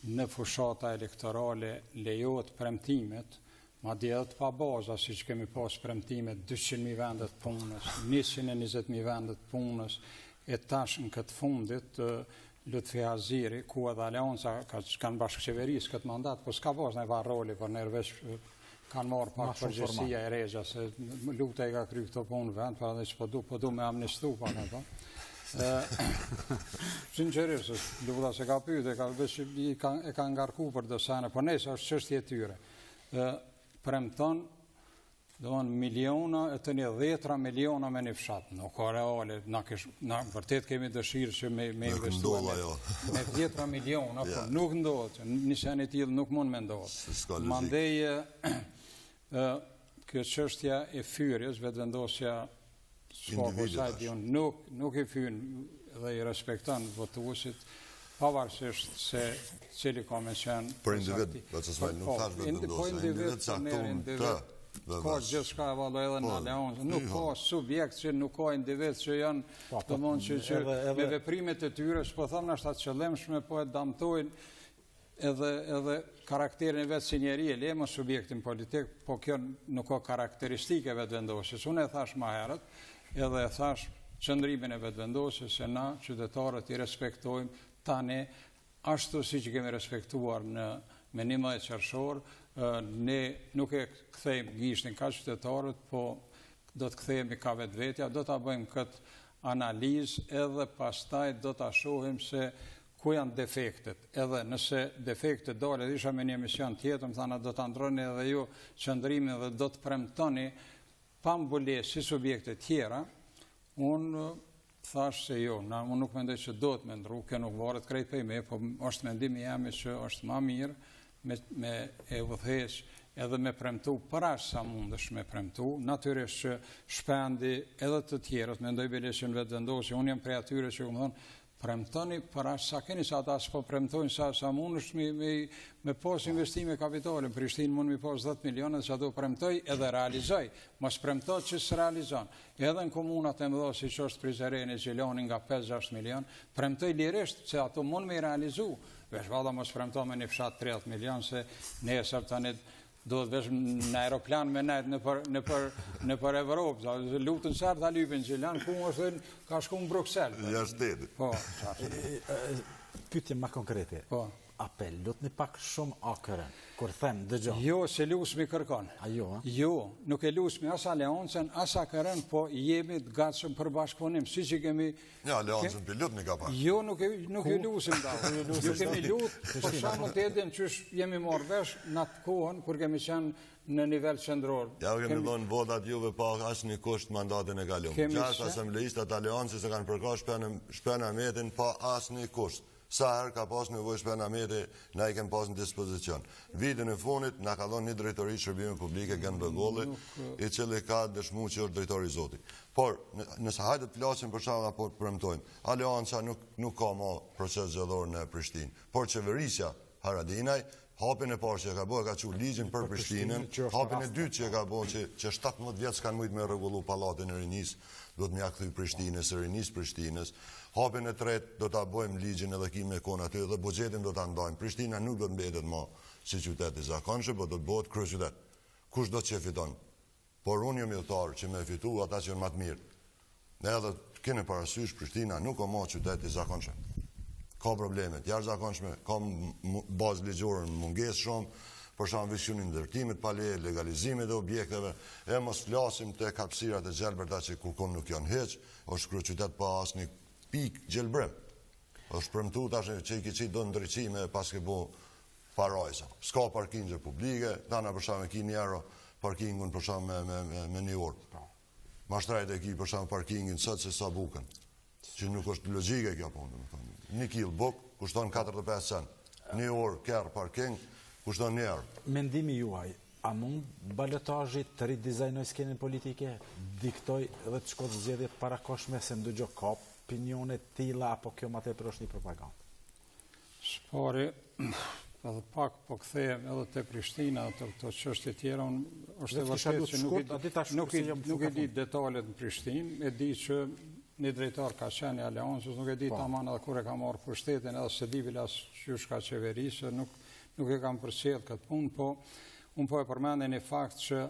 Speaker 2: në fushata elektorale lejohet premtimet, madje edhe të pa baza, siç kemi pas premtimet 200.000 vendet punës, 120.000 vendet punës, e tash në këtë fundit Lutfi Haziri, ku edhe Aleonca kanë bashkëqeverisë këtë mandat, po s'ka pas në roli, por nërveç kanë marrë pak përgjegjësia e regja, se Luta i ka kry këto punë vend, pra dhe që po du me amnistu pak në to. Sinqerisht, Luta se ka pyet, e ka ngarku për dosane, po nëse është çështje e tyre. Premton, miliona e të një 10 miliona me një fshat. Nuk ka reale, na vërtet kemi dëshirë që me investuar me 10 miliona, po nuk ndodhët, një seni tillë nuk mund me ndodhët. Mandej, kjo çështja e fyrjes, vetëvendosja nuk i fyn dhe i respekton votuesit, pavarësisht se cili ka me qenë...
Speaker 3: Për individ, nuk thash vetëvendosja, individ caktuar të...
Speaker 2: Ka gjithë shka evaluoj edhe në Aleoncë, nuk ka subjekt që nuk ka individ që janë të mund që me veprimet e tyre, që po thamë nështë atë qëllimshme, po e damtojnë edhe karakterin e vetë si njeri e lemë subjektin politik, po kjo nuk ka karakteristike vetëvendosjes. Unë e thash ma herët, edhe e thash qëndrimin e vetëvendosjes, se na qytetarët i respektojmë tani, ashtu si që kemi respektuar në menimën e qershor, ne nuk e kthejmë gishtin ka qytetarët, po do të kthejmë ka vetvetja, do të bëjmë këtë analizë edhe pastaj do të shohim se ku janë defektet. Edhe nëse defektet dole, dhe isha me një emision tjetër, më thana do të ndroni edhe ju qëndrimin dhe do të premtoni pa mbulesë si subjekte tjera, unë thash se jo, unë nuk mendoj që do të me ndru, kjo nuk varet krejt për me, po është mendimi jemi që është ma mirë, me e vëthes edhe me premtu për ashtë sa mundesh me premtu, natyrisht që shpendi edhe të tjerët, me ndoj bile që në vetëvendosje, unë jam prej atyre që më thonë, premtoni për ashtë sa keni, sa ata s'po premtojnë sa mundesh me pos investime kapitalin, Prishtinë mund mi pos 10 milionë, që ato premtoj edhe realizoj, mos premtoj që s'realizon. Edhe në komunat e mëdha, si që është Prizreni, Gjiloni nga 5-6 milion, premtoj lirisht që ato mund me i realizu. Vesh vada mos premto me një fshat 30 milion, se nesër tani do të vesh në aeroplan me nejtë në për Evropë. Lutën sërë të lypin Gjilan, ku më është ka shku në Bruxelles.
Speaker 3: Ja shteti.
Speaker 2: Po,
Speaker 1: pyetje ma konkrete.
Speaker 2: Po.
Speaker 1: Apel, lutni pak shumë akërën, kur them dëgjo.
Speaker 2: Jo, se lusmi kërkon.
Speaker 1: A jo, ha?
Speaker 2: Jo, nuk e lusmi as Aleoncën, as akërën, po jemi të gatshëm për bashkëpunim, si që kemi...
Speaker 3: Ja, Aleoncën për lutni ka pak.
Speaker 2: Jo, nuk e lusim da. Jo kemi lutë, për shumë të edhin që jemi morë vesh në atë kohën, kur kemi qenë në nivel qendror.
Speaker 3: Ja, kemi dhonë votat juve pak asë një kusht mandatin e kalumë. 6 asambleistat Aleoncës se kanë përka shpena metin pa asë një kusht. Sa herë ka pas nevojë shpena meti, na i kem pas në dispozicion. Vitin e funit, na ka dhonë një drejtori shërbime publike Gën Begolli, i cili ka dëshmu që është drejtori zoti. Por, nëse hajtë të flasim për shkak apo të premtojmë, Aleonca nuk ka më proces zgjedhor në Prishtinë. Por qeverisja Haradinaj, hapin e parë që ka bërë, ka që ligjin për Prishtinën, hapin e dytë që ka bërë që 17 vjetë s'kanë mujtë me rregullu pallatin e Rinis, do të mja këthy Prishtinës, Rinis Prishtinës. Hapin e tretë do të bojmë ligjin edhe kime e kona aty dhe bugjetin do të ndajmë. Prishtina nuk do të mbetet ma si qytet i zakonshëm, po do të bëhet kryeqytet. Kush do të që fiton? Por unë jam milëtarë që me fitu ata që janë më të mirë. Ne edhe kene parasysh Prishtina nuk o ma qytet i zakonshëm. Ka problemet, jashtë zakonshme, ka bazë ligjore në munges shumë, për shumë vishunin ndërtimit pale, legalizimit e objekteve, e mos flasim të kapsirat e gjelberta që kërkom nuk janë heq, është kryeqytet pa asë një pik gjelbrem. është premtu tash që i kiqit do ndryqime pas ke bo parajsa. Ska parkingje publike, dana përshamë e ki njero parkingun përshamë me një orë. Mashtrajt e ki përshamë parkingin sëtë se sa buken, që nuk është logike kjo punë. Një kil buk, kushton 45 cent. Një orë kërë parking, kushton një orë.
Speaker 1: Mendimi juaj, a mund balotajit të ridizajnoj skenin politike, diktoj dhe të shkodë zgjedhjet parakoshme se ndëgjo ka opinionet tila, apo kjo ma tepër është një propagandë?
Speaker 2: Shpari, edhe pak po kthehem edhe te Prishtina, të çështje tjera, është e vërtetë që nuk e di detalet në Prishtinë, e di që një drejtar ka qenë i aleancës, nuk e di tamam edhe kur e ka marrë pushtetin, edhe se di as qysh ka qeverisë, nuk e kam përcjell këtë punë, po unë po e përmendë një fakt që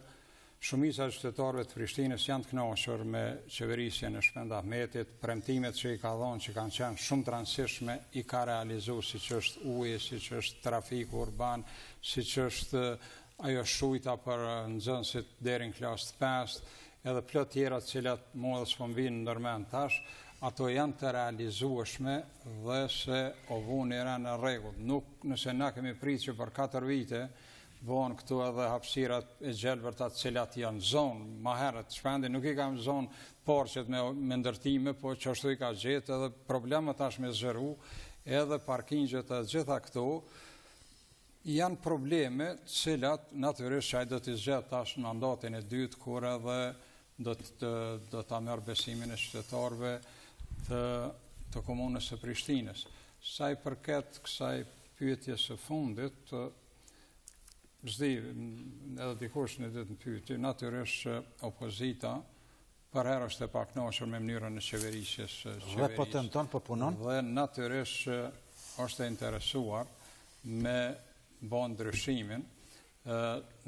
Speaker 2: shumica e qytetarëve të Prishtinës janë të kënaqur me qeverisjen e Shpend Ahmetit, premtimet që i ka dhënë, që kanë qenë shumë të rëndësishme, i ka realizuar, siç është uji, siç është trafiku urban, siç është ajo shujta për nxënësit deri në klasë 5, edhe plot tjera të cilat mua dhe s'po m'vinë ndërmend tash, ato janë të realizueshme dhe se o vuni era në rregull. Nuk nëse na kemi pritur që për 4 vite bëhen këtu edhe hapësirat e gjelbërta të cilat janë zonë, ma herët Shpendi nuk i kam zonë porqet me ndërtime, po që ashtu i ka gjetë edhe problemet tash me zgjeru, edhe parkingjet e gjitha këto, janë probleme të cilat natyrisht që ai do t'i zgjedh tash në mandatin e dytë, kur edhe do ta merr besimin e qytetarëve të komunës së Prishtinës. Sa i përket kësaj pyetje së fundit, s'di, edhe dikush në ditë në pyetje, natyrisht opozita për herë është e pakënaqur me mënyrën e qeverisjes.
Speaker 1: Dhe po tenton, po punon?
Speaker 2: Dhe natyrisht është e interesuar me bën ndryshimin.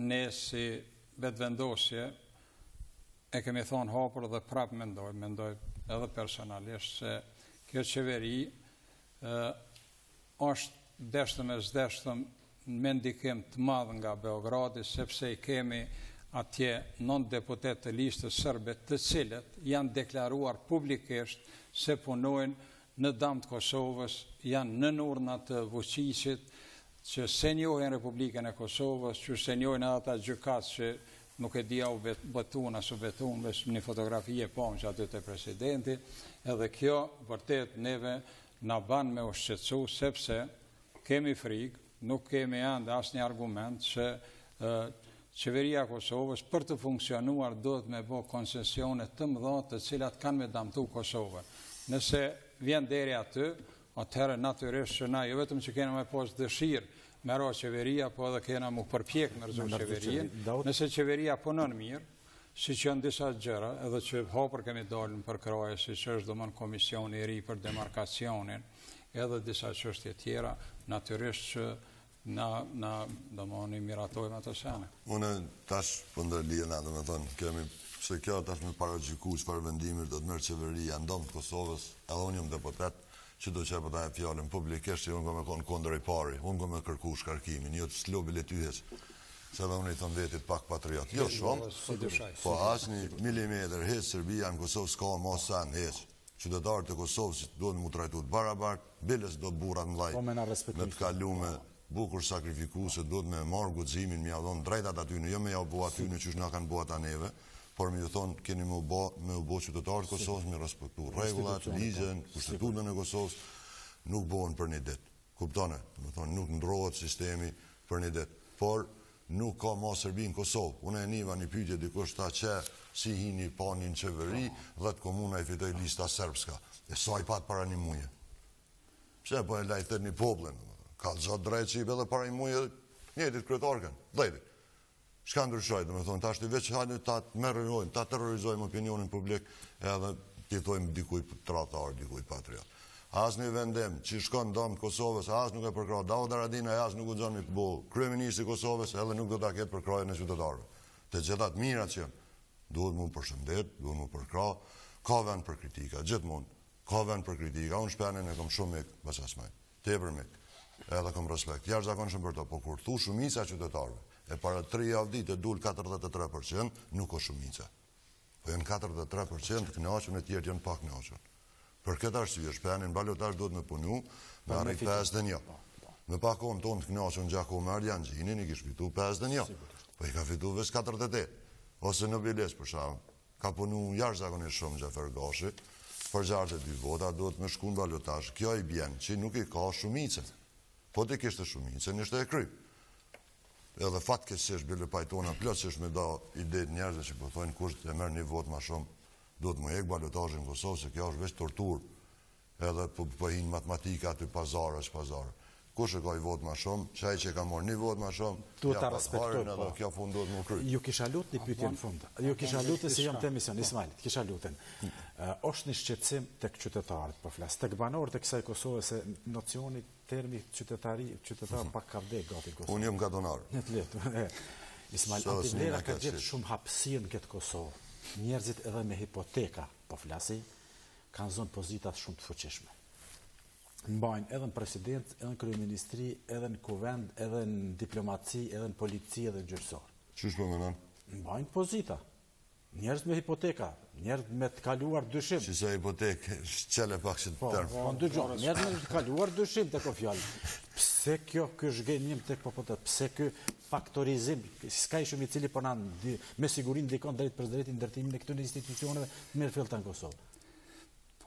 Speaker 2: Ne si vetëvendosje e kemi thonë hapur dhe prapë mendoj edhe personalisht se kjo qeveri është deshtëm e zdeshtëm me ndikim të madh nga Beogradi, sepse i kemi atje 9 deputet të listës sërbe, të cilët janë deklaruar publikisht se punojnë në dam të Kosovës, janë në urna të Vučićit, që se njohin Republikën e Kosovës, që se njohin edhe ata gjykatës që nuk e dia u betun as u betun, veç një fotografi e pam që aty te presidenti, edhe kjo vërtet neve na ban me u shqetësu, sepse kemi frikë, nuk kemi ende asnjë argument që qeveria e Kosovës për të funksionuar duhet me bë koncesione të mëdha të cilat kanë me damtu Kosovën. Nëse vjen deri aty, atëherë natyrisht që na jo vetëm që kena me pas dëshirë me ra qeveria, po edhe kena mu përpjek me rëzu qeverin, nëse qeveria punon mirë, si që janë disa gjëra, edhe që hapër kemi dalën për kraje, si që është domon komisioni i ri për demarkacionin, edhe disa çështje tjera, natyrisht që na domon i miratojmë ato sene.
Speaker 3: Unë tash për ndërlije na domethënë kemi se kjo tash me paragjyku çfarë vendimit do të merr qeveria ndom të Kosovës, edhe unë jam deputet që do që e përta e fjallën publikisht që unë ka me konë kondër i pari, unë ka me kërku shkarkimin, jo të slobil e tyhes, se dhe unë i thëmë vetit pak patriot. Jo shumë, po asë një milimeter heqë Serbia në Kosovë s'ka ma sen heqë. Qytetarët e Kosovës do në mu trajtu të barabart, biles do të burat në laj, me të kalu me bukur sakrifiku, se do të me marë guximin, me jadon drejtat atyne, jo me ja bu atyne që shna kanë bu ata neve, por me ju thonë, keni me u bo qytetarët Kosovës, me respektu regullat, ligjen, kushtetutën e Kosovës, nuk bohen për një ditë. Kuptone, me thonë, nuk ndrohet sistemi për një ditë. Por, nuk ka ma Serbi në Kosovë. Unë e niva një pyetje dikush ta që si hini pa një në qeveri, 10 komuna i fitoj lista serbska. E sa i pat para një muje. Pse po e lajtër një poblën? Ka gjatë drejtë që i bedhe para një muje, njëtit kretarken, dhejtit. Shka ndryshoj, dhe me thonë, ta është i veç hajnë ta merërojmë, ta terrorizojmë opinionin publik, edhe t'i thojmë dikuj tratar, dikuj patriot. Asë një vendim që shkon dëmë të Kosovës, asë nuk e përkra Davut Haradinaj, asë nuk u zonë një bo kryeministri i Kosovës, edhe nuk do t'a ketë përkrajën e qytetarëve. Të gjithat mirat që duhet mu përshëndet, duhet mu përkra, ka vend për kritika, gjithmonë, ka vend për kritika, unë shpenin e kom shumë mik, bëqasmaj, tepër mik, edhe kom respekt, jashtë zakonshëm për to, po kur thu shumica qytetarëve, e para 3 javë ditë e dul 43%, nuk o shumica. Po janë 43% të knaqën e tjertë janë pak knaqën. Për këtë arsye, shpenin balotash duhet me punu, me arrit 51. Me pakon tonë të knaqën Gjako Marjan Gjinin, i kish fitu 51. Po i ka fitu vesh 48. Ose në Biles, për shamë, ka punu jashtë zakonisht shumë Gjafer Gashi, për gjartë e 2 vota, duhet me shku në balotash. Kjo i bjen që nuk i ka shumicën. Po të kishte shumicën, ishte e kryp. Edhe fatkesish bile pajtona plotësisht me da idejt njerëzve që po thojnë kush e merr një vot ma shumë, duhet më ek balotazhin në Kosovë, se kjo është veç tortur, edhe po hinë matematika aty pazare. kush e ka i vot ma shumë, qaj që ka morë një vot ma shumë,
Speaker 1: duhet ta respektoj,
Speaker 3: edhe kjo punë duhet më kry.
Speaker 1: Ju kisha lutë një pyetje në fund. Ju kisha lutë se jam të emision, Ismail, kisha lutën. Është një shqetësim tek qytetarët, po flas, tek banorët e kësaj Kosove se nocioni termi qytetar pak ka vdek gati Kosovë.
Speaker 3: Unë jam gatonar.
Speaker 1: Në të letë. Ismail, Antivlera ka gjithë shumë hapësirë në këtë Kosovë. Njerëzit edhe me hipoteka, po flasi, kanë zonë pozitat shumë të fuqishme. Mbajnë edhe në president, edhe në kryeministri, edhe në kuvend, edhe në diplomaci, edhe në polici, edhe në gjyrësor.
Speaker 3: Qysh po menon?
Speaker 1: Mbajnë pozita. Njerëz me hipoteka, njerëz me të kaluar dyshim.
Speaker 3: Si sa hipotekë, qele pak që të termë.
Speaker 1: Po ndëgjon, njerëz me të kaluar dyshim tek fjalë. Pse kjo ky zhgënjim tek popullata? Pse ky faktorizim, s'ka shumë i cili po na me siguri ndikon drejt për drejt ndërtimin e këtyre institucioneve me filta në Kosovë.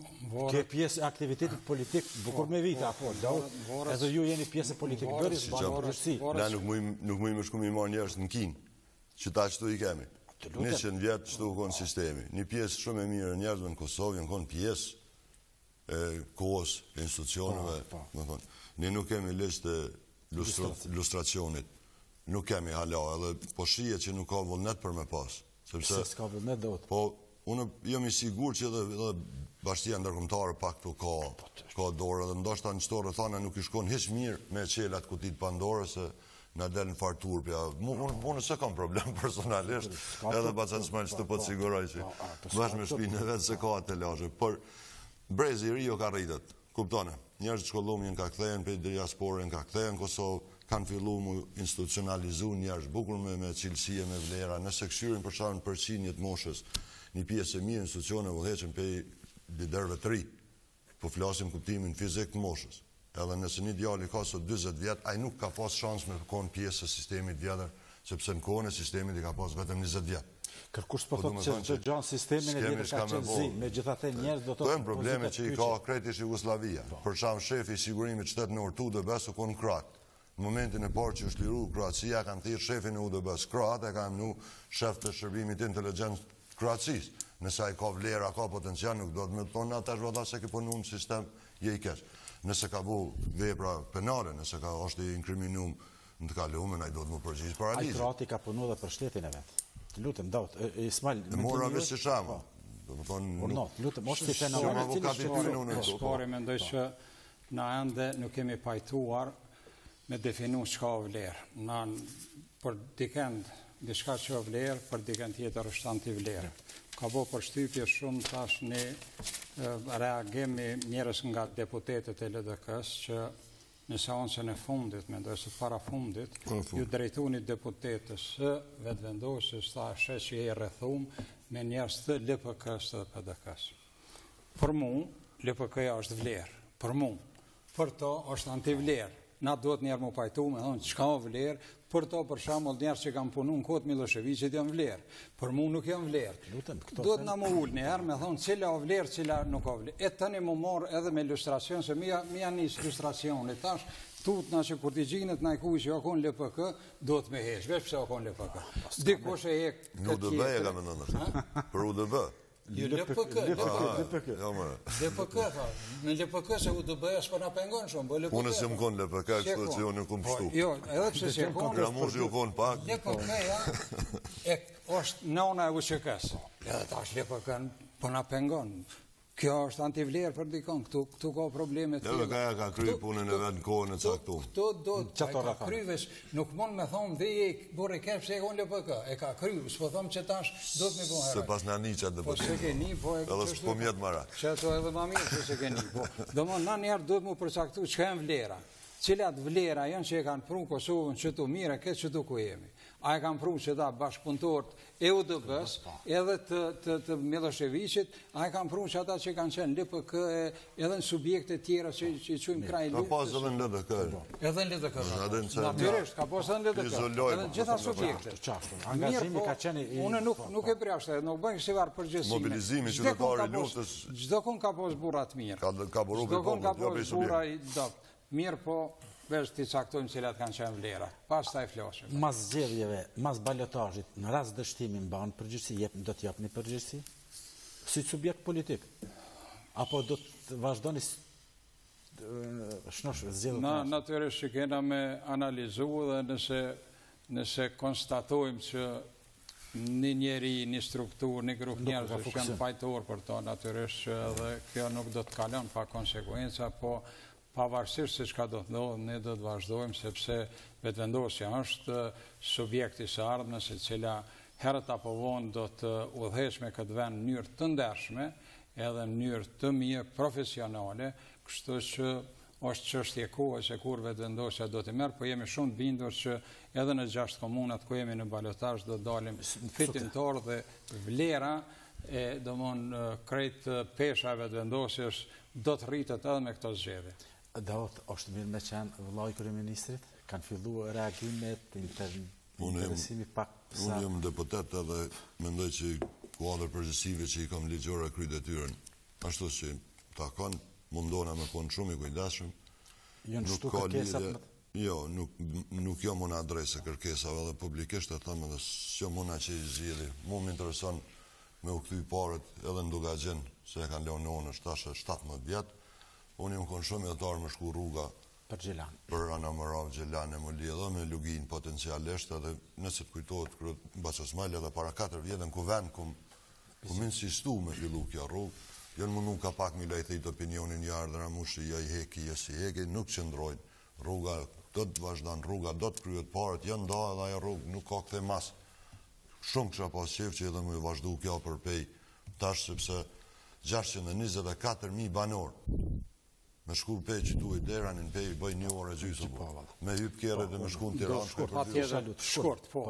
Speaker 1: Kjo pjesë aktivitetit politik, bukur me vite, apo, edhe ju jeni pjesë politik bëris, banë përgjërsi.
Speaker 3: Ne nuk mujmë shku mi marë njerës në kinë, që ta qëtu i kemi. 100 vjetë qëtu konë sistemi. Një pjesë shumë e mirë njerëzve në Kosovë, në konë pjesë e kohës, e institucioneve. Ne nuk kemi listë lustracionit, nuk kemi hala, edhe po shije që nuk ka vullnet për me pas.
Speaker 1: Pse s'ka vullnet dhe otë?
Speaker 3: Po, unë jam i sigur që edhe bashkia ndërkombëtare pak të ka dorë, dhe ndoshta në qëtore thana nuk i shkon hiç mirë me qelat kutit Pandore se na del në fartur pja. Unë se kam problem personalisht, edhe pacat shmalë që të po të siguroj që bashkë me shpinë e vetë se ka atë lashe. Por brezi i ri jo ka rritet, kuptone, njerës që shkollumin ka kthehen, për diasporën ka kthehen në Kosovë, kanë fillu mu institucionalizu njerës bukur me cilësie, me vlera, nëse këshyrin për sharën përqinjët moshës, një pjesë e mirë institucione vëdheqen për liderve të ri, po flasim kuptimin fizik të moshës. Edhe nëse një djali ka sot 20 vjetë, ai nuk ka pas shans me konë pjesë e sistemit vjetër, sepse në kone sistemit i ka pas vetëm 20 vjetë.
Speaker 1: Kërkush po thotë që gjanë sistemin e vjetër ka qenë zi, me gjithate njerës do të...
Speaker 3: Të e probleme që i ka krejtish Jugoslavia. Për sham shefi i sigurimit qëtet në UDB u konë Kroat. Në momentin e parë që është liru Kroacia, kanë thirë shefin e UDB-s Kroat, e kanë nu shef të shërbimit inteligencë Kroacis. Nëse ai ka vlera, ka potencial, nuk do të me thonë ata shvata se ke punu në sistem je i kesh. Nëse ka bu vepra penale, nëse ka është i inkriminum në të kalume, ai do të më përgjigj paralizë.
Speaker 1: Ai Kroati ka punu dhe për shtetin e vetë. Të lutem, daut, Ismail...
Speaker 3: Të mora me si shamë.
Speaker 1: Lutem, është si fenomen.
Speaker 2: Shkori mendoj që na ende nuk kemi pajtuar me definu çka o vlerë. Na për dikend, diçka që o vlerë, për dikend tjetër është antivlerë. Ka bo për shtypje shumë tash një reagimi njerës nga deputetet e LDK-s që në seancën e fundit, mendoj se para fundit, ju drejtu një deputetës së vetëvendosjes, ta sheq që i rrethum me njerës të LPK-s dhe PDK-s. Për mu, LPK-ja është vlerë, për mu. Për to është antivlerë. Na duhet njerë mu pajtu me thonë qka o vlerë, për to për shamull njerës që kam punu në kotë Miloševiqit janë vlerë. Për mu nuk janë vlerë. Duhet na mu ullë njerë me thonë cila o vlerë, cila nuk o vlerë. E tëni mu morë edhe me ilustracion, se mi janë një ilustracioni. Tash, tutna që kur t'i gjinët na i kuj që okon LPK, duhet me hesh. Vesh pëse okon LPK. Dikush e hek
Speaker 3: në UDB e ka me nëndër. Për UDB.
Speaker 2: Jo, LPK, në LPK se UDB është për nga pengon shumë,
Speaker 3: unë si më konë LPK, kështu që unë këmë pështu.
Speaker 2: Jo, edhe pëse që konë,
Speaker 3: Gramushi u konë pak.
Speaker 2: LPK-ja është nëna e UQK-s, edhe ta është LPK për nga pengon. Kjo është antivlerë për dikon, këtu ka probleme të tjela.
Speaker 3: LPK-ja ka kry punën e vetë në kohën e caktu.
Speaker 2: Këto do të ka kryves, nuk mund me thonë dhe i bore kesh se e konë LPK, e ka kry, s'po thomë që tash do të me po herë.
Speaker 3: Se pas në një qatë dhe
Speaker 2: po se keni, po e
Speaker 3: edhe s'po mjetë mara.
Speaker 2: Që ato edhe ma mirë që se keni, po. Do më në njerë do të mu përcaktu që ka e vlera. Cilat vlera janë që e kanë pru Kosovën qëtu mire, këtë qëtu ku jemi. A e kanë pru që ta bashkëpunëtorët e UDB-s, edhe të Miloševiqit, a e kanë pru që ata që kanë qenë LPK, edhe në subjekte tjera që i qujmë kraj luftës.
Speaker 3: Ka pas edhe në LDK.
Speaker 2: Edhe në LDK. Natyrisht, ka pas edhe në LDK. Edhe në gjitha subjekte.
Speaker 1: Angazhimi ka qenë...
Speaker 2: Une nuk e prjashtë, nuk bëjnë si varë përgjësime.
Speaker 3: Mobilizimi qytetari luftës...
Speaker 2: Gjdo kun ka pas burat mirë.
Speaker 3: Ka buru për popull,
Speaker 2: mirë po, veç t'i caktojmë cilat kanë qenë vlera. Pas ta i flasëm.
Speaker 1: Mas zgjedhjeve, mas balotajit, në rast dështimin banë përgjithsi, do t'japë një përgjithsi? Si subjekt politik? Apo do të vazhdoni shnosh zgjedhjet.
Speaker 2: Na natyrisht që kena me analizu dhe nëse konstatojmë që një njeri, një strukturë, një grup njerëz që janë fajtor për to, natyrisht që edhe kjo nuk do të kalon pa konsekuenca, po pavarësisht se çka do të ndodhë, ne do të vazhdojmë sepse vetëvendosja është subjekti së ardhmës e cila herët apo vonë do të udhëheqë me këtë vend në mënyrë të ndershme, edhe në mënyrë të mirë profesionale, kështu që është çështje kohe se kur vetëvendosja do të merr, po jemi shumë të bindur që edhe në 6 komunat ku jemi në balotazh do dalim fitimtar dhe vlera e krejt pesha e vetëvendosjes do të rritet edhe me këto zgjedhje.
Speaker 1: Daot, është mirë me qenë vëllai kryeministrit, kanë filluar reagimet, interesimi pak.
Speaker 3: Unë jam deputet edhe mendoj që kuadër përgjithësive që i kam ligjore kryetyrën, ashtu që ta kanë mundona me konë shumë i kujdesshëm.
Speaker 1: Nuk ka lidhje.
Speaker 3: Jo, nuk jam unë adresë kërkesave dhe publikisht e thëmë edhe s'jam unë që i zgjidhi. Mu m'intereson me u kthy parët edhe në Dugaxhin, se e kanë lënë në është tash 17 vjetë. Unë jam konë shumë jetar me shku rruga për Anamërav, Gjelan e Muli edhe me Lugin potencialisht edhe nëse të kujtohet kërët Bacosmajl edhe para 4 vjetë në Kuvend ku insistu me fillu kja rrugë. Jënë mundu ka pak mi lejthejt opinionin jarë dhe ramushë ja i heki, ja si heki, nuk qëndrojnë. Rruga do të vazhdan, rruga do të kryet parët, janë da edhe aja rrugë, nuk ka këthe mas. Shumë kësha pas qef që edhe me vazhdu kjo për pej tash, sepse 624.000 banor me shku pej që tu i deran në pej bëj 1 orë e gjysë, me hyp kjere dhe me shku në Tiranë.
Speaker 2: Shkurt, po.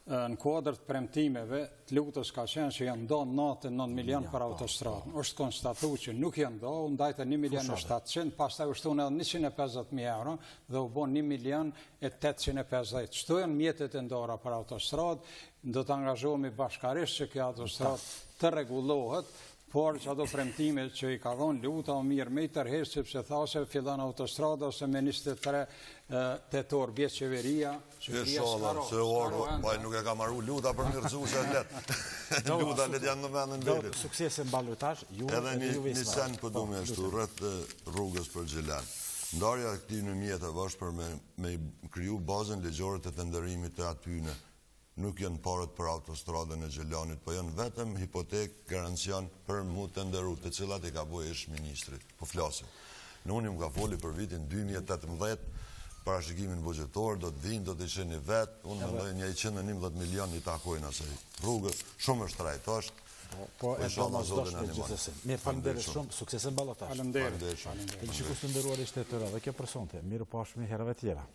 Speaker 2: Në kuadër të premtimeve, të lutës ka qenë që janë ndonë 9 milion për autostradën. Është konstatu që nuk janë ndonë, ndajtë 1.700.000, pastaj u shtunë edhe 150.000 euro dhe u bon 1.850.000. Çto janë mjetet e ndora për autostradë, do të angazhohemi bashkarisht që kjo autostradë të rregullohet, por që ato premtime që i ka dhonë luta o mirë me i tërheqë, sepse tha ose fillon autostrada ose me 23 tetor bjetë qeveria.
Speaker 3: Inshallah, se orë, baj nuk e ka marru luta për mirëzu se letë. Luta letë janë në vendën velit.
Speaker 1: Sukses e mbalotazh, ju
Speaker 3: edhe një sen për du me eshtu rrët rrugës për Gjelan. Ndarja këti në mjetëve është për me kriju bazën legjore të tenderimit të atyne. Nuk janë parët për autostradën e Gjelanit, po janë vetëm hipotek, garancion për mu të nderu, të cilat i ka bojë ish ministrit, po flasim. Në unë më ka foli për vitin 2018, parashikimin bugjetor, do të vinë, do të ishe një vetë, unë mendoj 111 milion i takojnë asaj rrugës, shumë është trajtosh,
Speaker 1: po e do mas doshme gjithësim. Mirë, falenderit shumë, sukses e mbalotazh.
Speaker 2: Falenderit.
Speaker 1: Të shikus të nderuar i shtetëra, dhe kjo personte, mirë pashmi herave tjera.